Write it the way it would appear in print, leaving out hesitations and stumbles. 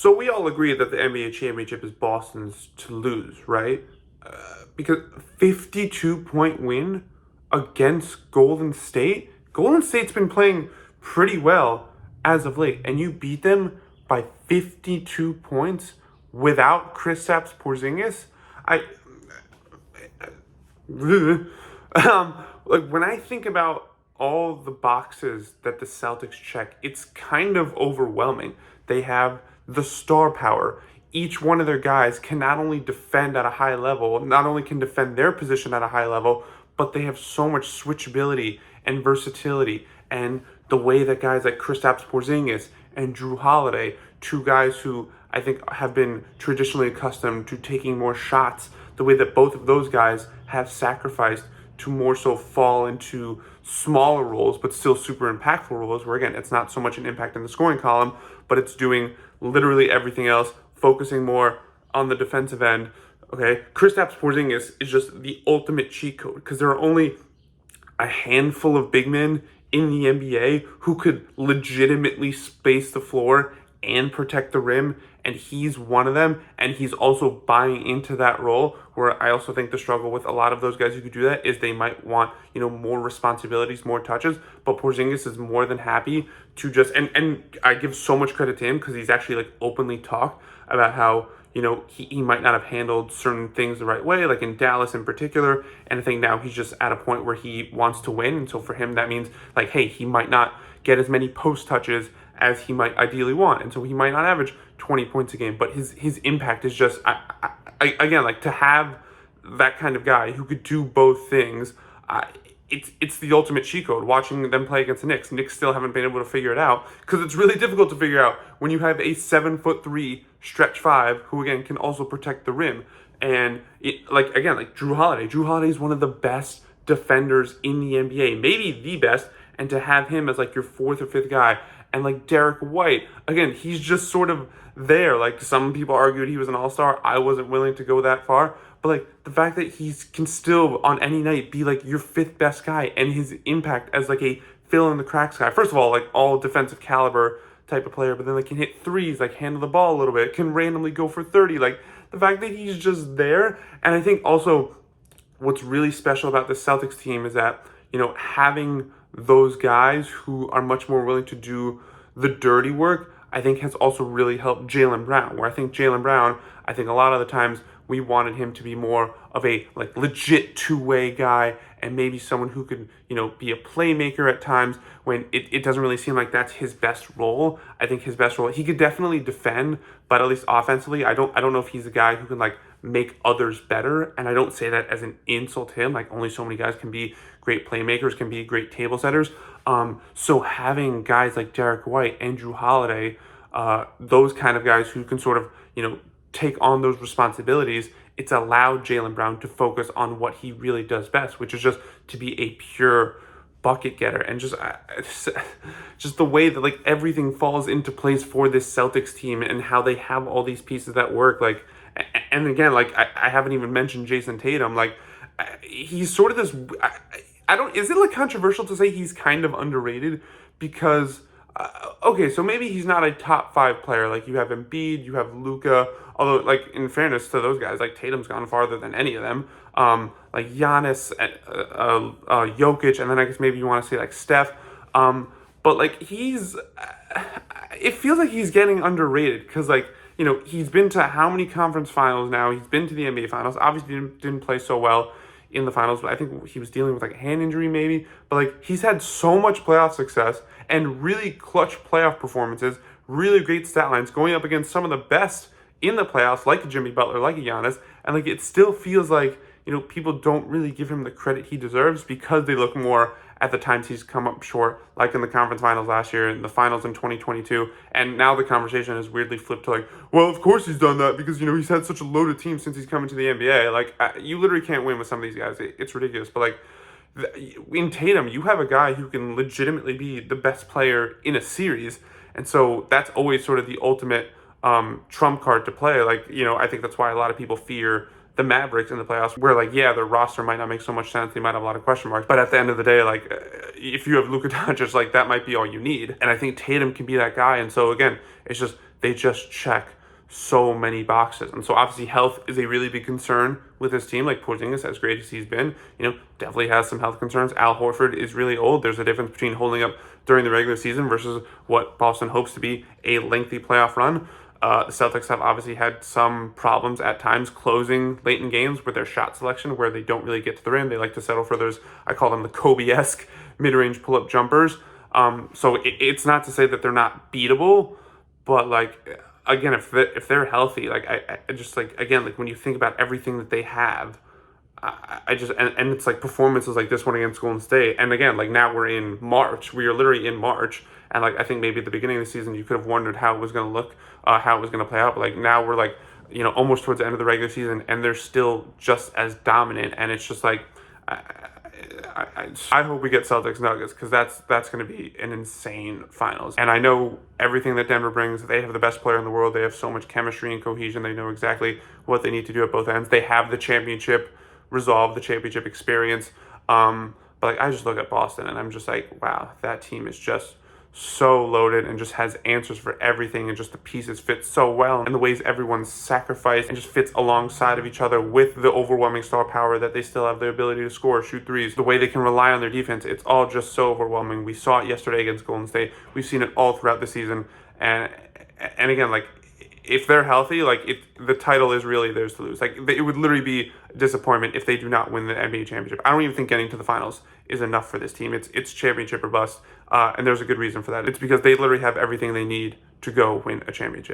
So we all agree that the NBA championship is Boston's to lose, right? Because 52-point win against Golden State. Golden State's been playing pretty well as of late, and you beat them by 52 points without Kristaps Porzingis. I like when I think about all the boxes that the Celtics check, it's kind of overwhelming. They have the star power. Each one of their guys can not only defend at a high level, not only can defend their position at a high level, but they have so much switchability and versatility. And the way that guys like Kristaps Porzingis and Drew Holiday, two guys who I think have been traditionally accustomed to taking more shots, the way that both of those guys have sacrificed to more so fall into smaller roles, but still super impactful roles, where again, it's not so much an impact in the scoring column, but it's doing literally everything else, focusing more on the defensive end. Okay, Kristaps Porzingis is just the ultimate cheat code because there are only a handful of big men in the NBA who could legitimately space the floor and protect the rim, and he's one of them, and he's also buying into that role, where I also think the struggle with a lot of those guys who could do that is they might want, more responsibilities, more touches, but Porzingis is more than happy to just, and I give so much credit to him because he's actually like openly talked about how, he might not have handled certain things the right way, like in Dallas in particular. And I think now he's just at a point where he wants to win. And so for him, that means like, hey, he might not get as many post touches as he might ideally want. And so he might not average 20 points a game, but his impact is just, again, like to have that kind of guy who could do both things. It's the ultimate cheat code. Watching them play against the Knicks, Knicks still haven't been able to figure it out because it's really difficult to figure out when you have a 7'3" stretch five who again can also protect the rim. And like Drew Holiday. Drew Holiday is one of the best defenders in the NBA, maybe the best. And to have him as like your fourth or fifth guy, and like Derek White, again, he's just sort of there. Like some people argued he was an all-star. I wasn't willing to go that far. But like the fact that he can still on any night be like your fifth best guy, and his impact as like a fill in the cracks guy. First of all, like all defensive caliber type of player, but then like can hit threes, like handle the ball a little bit, can randomly go for 30. Like the fact that he's just there. And I think also what's really special about the Celtics team is that, having those guys who are much more willing to do the dirty work, I think has also really helped Jaylen Brown, where I think Jaylen Brown, I think a lot of the times we wanted him to be more of a like legit two-way guy and maybe someone who could, be a playmaker at times when it doesn't really seem like that's his best role. I think his best role, he could definitely defend, but at least offensively, I don't know if he's a guy who can like make others better. And I don't say that as an insult to him. Like only so many guys can be great playmakers, can be great table setters. So having guys like Derek White, Andrew Holiday, those kind of guys who can sort of, take on those responsibilities, it's allowed Jaylen Brown to focus on what he really does best, which is just to be a pure bucket getter. And just the way that like everything falls into place for this Celtics team and how they have all these pieces that work. Like, and again, like I haven't even mentioned Jayson Tatum. Like he's sort of this, I don't, is it like controversial to say he's kind of underrated? Because okay, so maybe he's not a top 5 player. Like you have Embiid, you have Luka. Although, like in fairness to those guys, like Tatum's gone farther than any of them. Like Giannis, Jokic, and then I guess maybe you want to say like Steph. But like it feels like he's getting underrated because like he's been to how many conference finals now? He's been to the NBA finals. Obviously didn't play so well in the finals, but I think he was dealing with like a hand injury maybe. But like he's had so much playoff success and really clutch playoff performances, really great stat lines, going up against some of the best in the playoffs, like a Jimmy Butler, like a Giannis, and like it still feels like people don't really give him the credit he deserves because they look more at the times he's come up short, like in the conference finals last year, in the finals in 2022, and now the conversation is weirdly flipped to like, well, of course he's done that because he's had such a loaded team since he's come into the NBA. Like you literally can't win with some of these guys. It's ridiculous, but like in Tatum, you have a guy who can legitimately be the best player in a series, and so that's always sort of the ultimate trump card to play. Like, I think that's why a lot of people fear the Mavericks in the playoffs, where like, yeah, their roster might not make so much sense. They might have a lot of question marks, but at the end of the day, like if you have Luka Doncic, like that might be all you need. And I think Tatum can be that guy. And so again, it's just they just check so many boxes. And so obviously health is a really big concern with this team. Like Porzingis, as great as he's been, definitely has some health concerns. Al Horford is really old. There's a difference between holding up during the regular season versus what Boston hopes to be a lengthy playoff run. The Celtics have obviously had some problems at times closing late in games with their shot selection, where they don't really get to the rim. They like to settle for those, I call them the Kobe-esque mid-range pull-up jumpers. So it's not to say that they're not beatable, but like, again, if they're healthy, like I just like, again, like when you think about everything that they have, I just, and it's like performances like this one against Golden State. And again, like now we're in March. We are literally in March. And like, I think maybe at the beginning of the season, you could have wondered how it was going to look, how it was going to play out. But like now we're like, almost towards the end of the regular season, and they're still just as dominant. And it's just like, I hope we get Celtics Nuggets, because that's going to be an insane finals. And I know everything that Denver brings. They have the best player in the world. They have so much chemistry and cohesion. They know exactly what they need to do at both ends. They have the championship resolve, the championship experience. But like, I just look at Boston and I'm just like, wow, that team is just so loaded and just has answers for everything, and just the pieces fit so well, and the ways everyone's sacrificed and just fits alongside of each other with the overwhelming star power that they still have the ability to score, shoot threes, the way they can rely on their defense. It's all just so overwhelming. We saw it yesterday against Golden State. We've seen it all throughout the season. And again, like, if they're healthy, like, the title is really theirs to lose. Like, it would literally be a disappointment if they do not win the NBA championship. I don't even think getting to the finals is enough for this team. It's championship or bust, and there's a good reason for that. It's because they literally have everything they need to go win a championship.